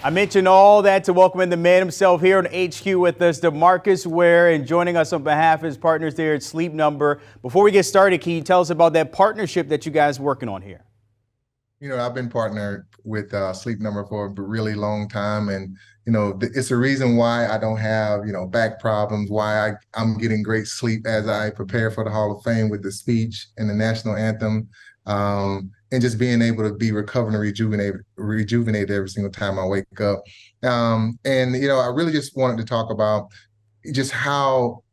I mentioned all that to welcome in the man himself here on HQ with us, DeMarcus Ware, and joining us on behalf of his partners there at Sleep Number. Before we get started, can you tell us about that partnership that you guys are working on here? I've been partnered with Sleep Number for a really long time. And, it's the reason why I don't have, back problems, why I'm getting great sleep as I prepare for the Hall of Fame with the speech and the national anthem. And just being able to be recovered and rejuvenated every single time I wake up. I really just wanted to talk about just how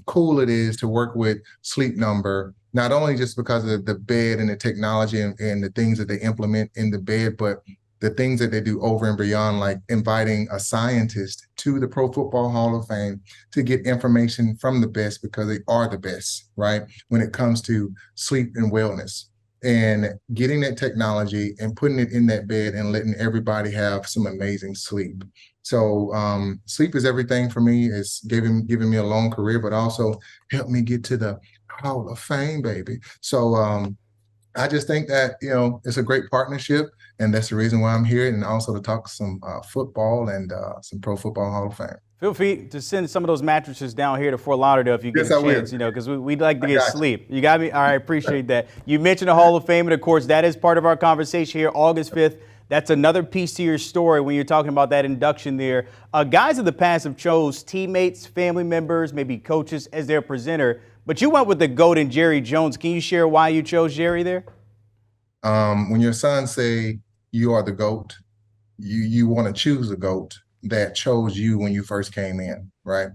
cool it is to work with Sleep Number, not only just because of the bed and the technology and the things that they implement in the bed, but the things that they do over and beyond, like inviting a scientist to the Pro Football Hall of Fame to get information from the best, because they are the best, right, when it comes to sleep and wellness. And getting that technology and putting it in that bed and letting everybody have some amazing sleep. So sleep is everything for me. It's giving me a long career, but also helped me get to the Hall of Fame, baby. So I just think that, it's a great partnership, and that's the reason why I'm here, and also to talk some football and some Pro Football Hall of Fame. Feel free to send some of those mattresses down here to Fort Lauderdale if you get a chance, because we'd like to get sleep. You got me? All right, appreciate that. You mentioned the Hall of Fame, and of course, that is part of our conversation here, August 5th. That's another piece to your story when you're talking about that induction there. Guys in the past have chose teammates, family members, maybe coaches as their presenter, but you went with the GOAT and Jerry Jones. Can you share why you chose Jerry there? When your sons say you are the GOAT, you want to choose a GOAT that chose you when you first came in, right?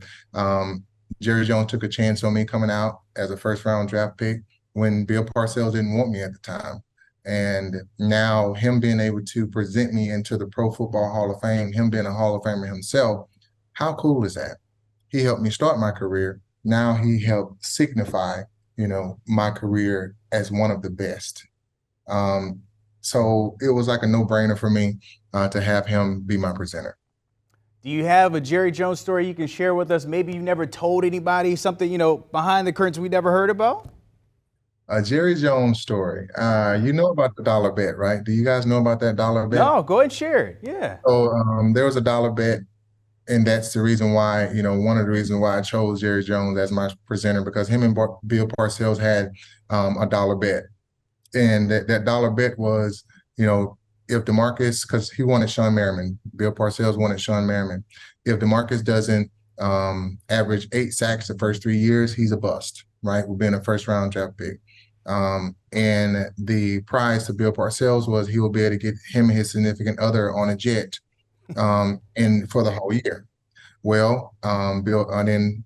Jerry Jones took a chance on me coming out as a first-round draft pick when Bill Parcells didn't want me at the time. And now him being able to present me into the Pro Football Hall of Fame, him being a Hall of Famer himself, how cool is that? He helped me start my career. Now he helped signify, my career as one of the best. So it was like a no-brainer for me to have him be my presenter. Do you have a Jerry Jones story you can share with us? Maybe you've never told anybody, something, behind the curtains we never heard about? A Jerry Jones story. You know about the dollar bet, right? Do you guys know about that dollar bet? No, go ahead and share it. Yeah. So there was a dollar bet, and that's the reason why, one of the reasons why I chose Jerry Jones as my presenter, because him and Bill Parcells had a dollar bet. And that dollar bet was, if DeMarcus, because he wanted Sean Merriman, Bill Parcells wanted Sean Merriman. If DeMarcus doesn't average 8 sacks the first 3 years, he's a bust, right? We've been a first-round draft pick. And the prize to Bill Parcells was he will be able to get him and his significant other on a jet and for the whole year. Well, then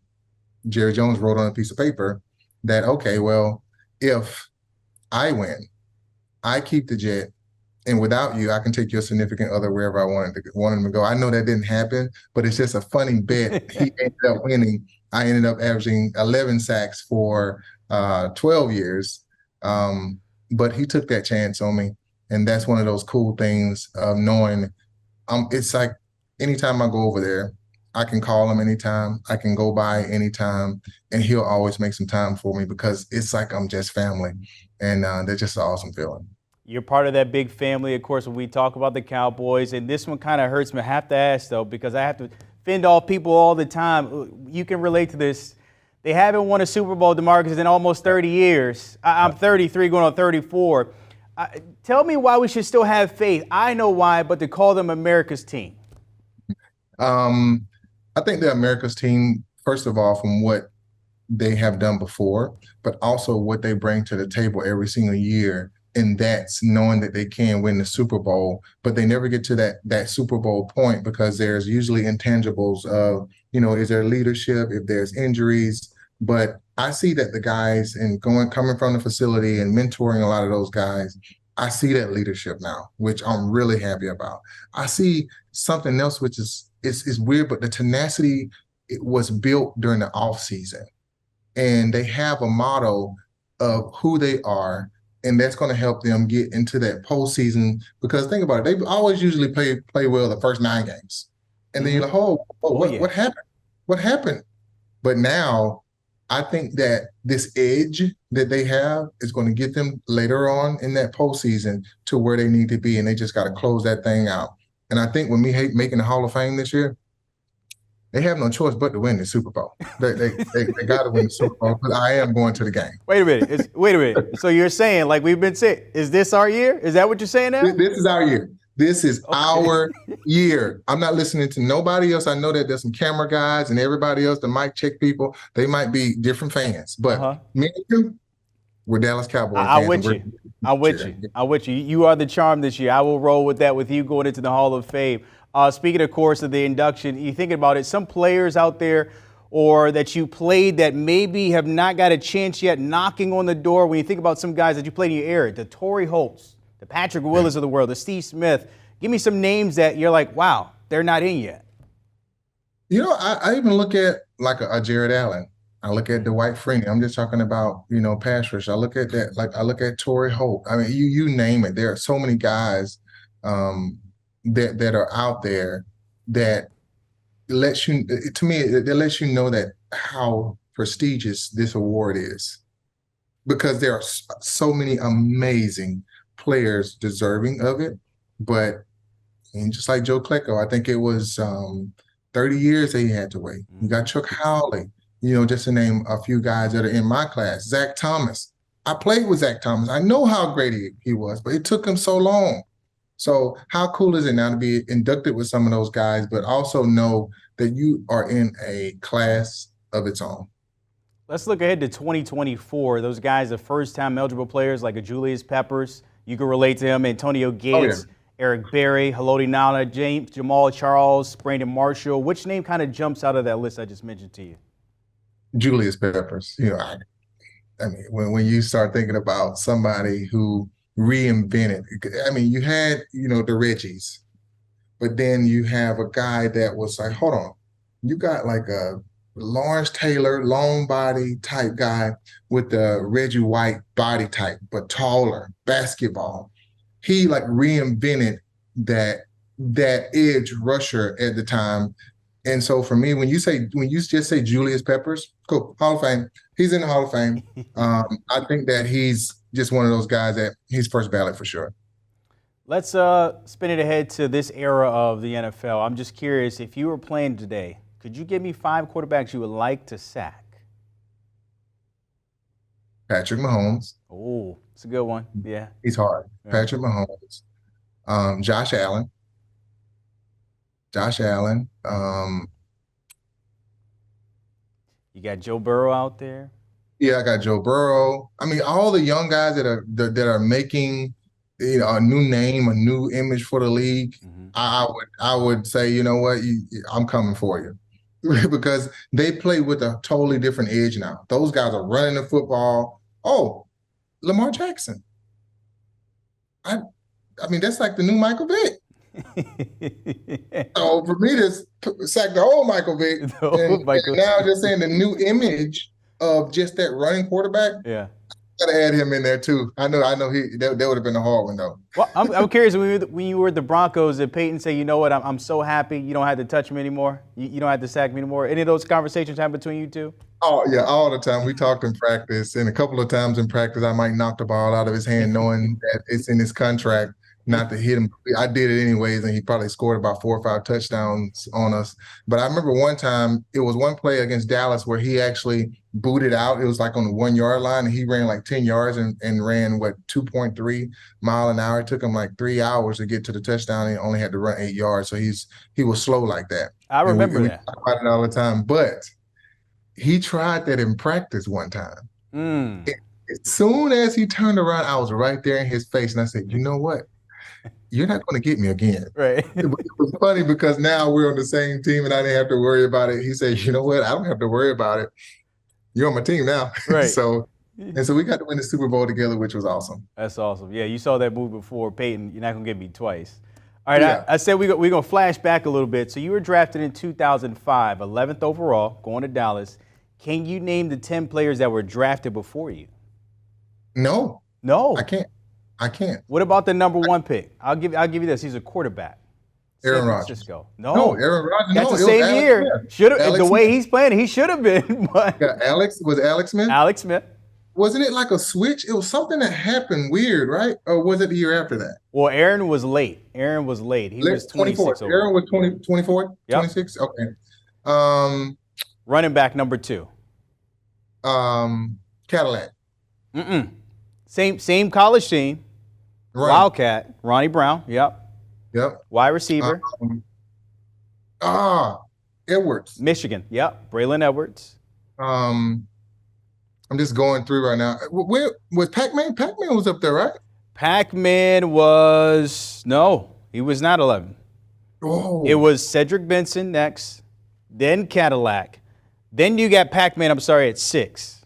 Jerry Jones wrote on a piece of paper that, okay, well, if I win, I keep the jet, and without you, I can take your significant other wherever I wanted him to go. I know that didn't happen, but it's just a funny bet. He ended up winning. I ended up averaging 11 sacks for 12 years. But he took that chance on me. And that's one of those cool things of knowing it's like anytime I go over there, I can call him anytime. I can go by anytime, and he'll always make some time for me, because it's like I'm just family. And that's just an awesome feeling. You're part of that big family, of course, when we talk about the Cowboys. And this one kind of hurts me. I have to ask, though, because I have to fend off people all the time. You can relate to this. They haven't won a Super Bowl, DeMarcus, in almost 30 years. I'm 33, going on 34. Tell me why we should still have faith. I know why, but to call them America's team. I think they're America's team, first of all, from what they have done before, but also what they bring to the table every single year. And that's knowing that they can win the Super Bowl, but they never get to that Super Bowl point, because there's usually intangibles of, is there leadership, if there's injuries. But I see that the guys coming from the facility and mentoring a lot of those guys, I see that leadership now, which I'm really happy about. I see something else, which is weird, but the tenacity, it was built during the off season, and they have a motto of who they are. And that's going to help them get into that postseason, because think about it, they always usually play well the first 9 games. And then you're like, what happened? What happened? But now I think that this edge that they have is going to get them later on in that postseason to where they need to be. And they just got to close that thing out. And I think when me making the Hall of Fame this year, they have no choice but to win the Super Bowl. They got to win the Super Bowl because I am going to the game. Wait a minute. So you're saying, like we've been saying, is this our year? Is that what you're saying now? This is our year. This is our year. I'm not listening to nobody else. I know that there's some camera guys and everybody else, the mic check people. They might be different fans, but me and you, we're Dallas Cowboys fans. I'm with you. You are the charm this year. I will roll with that with you going into the Hall of Fame. Speaking, of course, of the induction, you thinking about it, some players out there or that you played that maybe have not got a chance yet knocking on the door. When you think about some guys that you played in your era, the Torrey Holt's, the Patrick Willis of the world, the Steve Smith, give me some names that you're like, wow, they're not in yet. You know, I even look at like a Jared Allen. I look at Dwight Freeney. I'm just talking about, pass rush. I look at that, like I look at Torrey Holt. I mean, you name it. There are so many guys that are out there that lets you, to me, it lets you know that how prestigious this award is, because there are so many amazing players deserving of it. But just like Joe Klecko, I think it was 30 years that he had to wait. You got Chuck Howley, just to name a few guys that are in my class. Zach Thomas. I played with Zach Thomas. I know how great he was, but it took him so long. So how cool is it now to be inducted with some of those guys, but also know that you are in a class of its own? Let's look ahead to 2024. Those guys are first-time eligible players like a Julius Peppers. You can relate to him. Antonio Gates, Eric Berry, Haloti Ngata, James, Jamal Charles, Brandon Marshall. Which name kind of jumps out of that list I just mentioned to you? Julius Peppers. I mean, when you start thinking about somebody who reinvented, I mean, you had, the Reggies, but then you have a guy that was like, hold on, you got like a Lawrence Taylor, long body type guy with the Reggie White body type, but taller, basketball. He like reinvented that edge rusher at the time. And so for me, when you just say Julius Peppers, cool, Hall of Fame. He's in the Hall of Fame. I think that he's just one of those guys that he's first ballot for sure. Let's spin it ahead to this era of the NFL. I'm just curious, if you were playing today, could you give me 5 quarterbacks you would like to sack? Patrick Mahomes. Oh, it's a good one. Yeah. He's hard. Yeah. Patrick Mahomes. Josh Allen. You got Joe Burrow out there. Yeah, I got Joe Burrow. I mean, all the young guys that are making a new name, a new image for the league. Mm-hmm. I would say, you know what, I'm coming for you. Because they play with a totally different edge now. Those guys are running the football. Oh, Lamar Jackson. I mean, that's like the new Michael Vick. So for me to sack the old Michael Vick, and now just saying the new image of just that running quarterback. Yeah. Gotta add him in there too. I know that would have been a hard one though. Well, I'm curious, when you were at the Broncos, did Peyton say, you know what, I'm so happy you don't have to touch me anymore? You don't have to sack me anymore? Any of those conversations happen between you two? Oh yeah, all the time. We talked in practice, and a couple of times in practice I might knock the ball out of his hand knowing that it's in his contract not to hit him. I did it anyways, and he probably scored about 4 or 5 touchdowns on us. But I remember one time, it was one play against Dallas where he actually booted out. It was like on the 1 yard line, and he ran like 10 yards and ran 2.3 mile an hour. It took him like 3 hours to get to the touchdown, and he only had to run 8 yards. So he was slow like that. I remember that. We talk about it all the time. But he tried that in practice one time. As soon as he turned around, I was right there in his face, and I said, you know what? You're not going to get me again. Right. It was funny because now we're on the same team and I didn't have to worry about it. He said, you know what? I don't have to worry about it. You're on my team now. Right. So we got to win the Super Bowl together, which was awesome. That's awesome. Yeah, you saw that move before, Peyton. You're not going to get me twice. All right, yeah. I said we're going to flash back a little bit. So you were drafted in 2005, 11th overall, going to Dallas. Can you name the 10 players that were drafted before you? No. I can't. What about the number 1 pick? I'll give you this. He's a quarterback. Aaron Rodgers. No, Aaron Rodgers. That's the same year. The way he's playing, he should have been. But yeah, Alex Smith? Alex Smith. wasn't it like a switch? It was something that happened weird, right? Or was it the year after that? Well, Aaron was late. He was 26 over. Aaron was 24, Yep. 26? Okay. Running back number 2. Cadillac. Same college team. Ronnie. Wildcat. Ronnie Brown. Yep. Wide receiver. Edwards. Michigan. Yep. Braylon Edwards. I'm just going through right now. Where was Pac-Man? Pac-Man was up there, right? Pac-Man was he was not 11. Oh. It was Cedric Benson next, then Cadillac, then you got Pac-Man. at 6.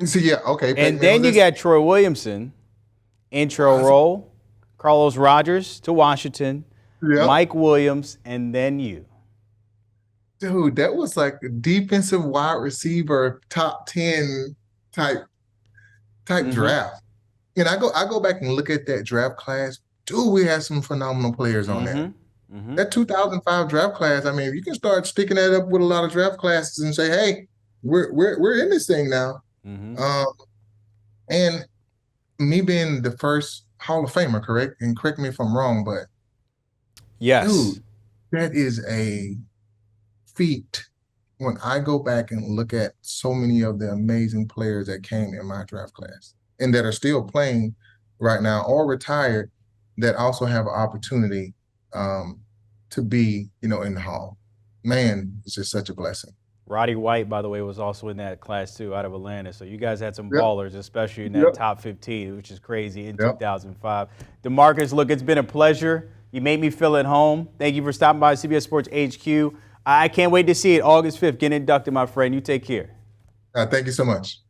So yeah, okay. Pac-Man and then you got Troy Williamson, intro role, Carlos Rogers to Washington, Mike Williams, and then you. Dude, that was like a defensive wide receiver, top 10 type draft. And I go back and look at that draft class. Dude, we had some phenomenal players on that. That 2005 draft class. I mean, you can start sticking that up with a lot of draft classes and say, "Hey, we're in this thing now." And me being the first Hall of Famer, correct? And correct me if I'm wrong, but yes, dude, that is a feat. When I go back and look at so many of the amazing players that came in my draft class and that are still playing right now or retired, that also have an opportunity to be, in the Hall. Man, it's just such a blessing. Roddy White, by the way, was also in that class too, out of Atlanta. So you guys had some ballers, especially in that top 15, which is crazy, in 2005. DeMarcus, look, it's been a pleasure. You made me feel at home. Thank you for stopping by CBS Sports HQ. I can't wait to see it August 5th. Get inducted, my friend. You take care. Thank you so much.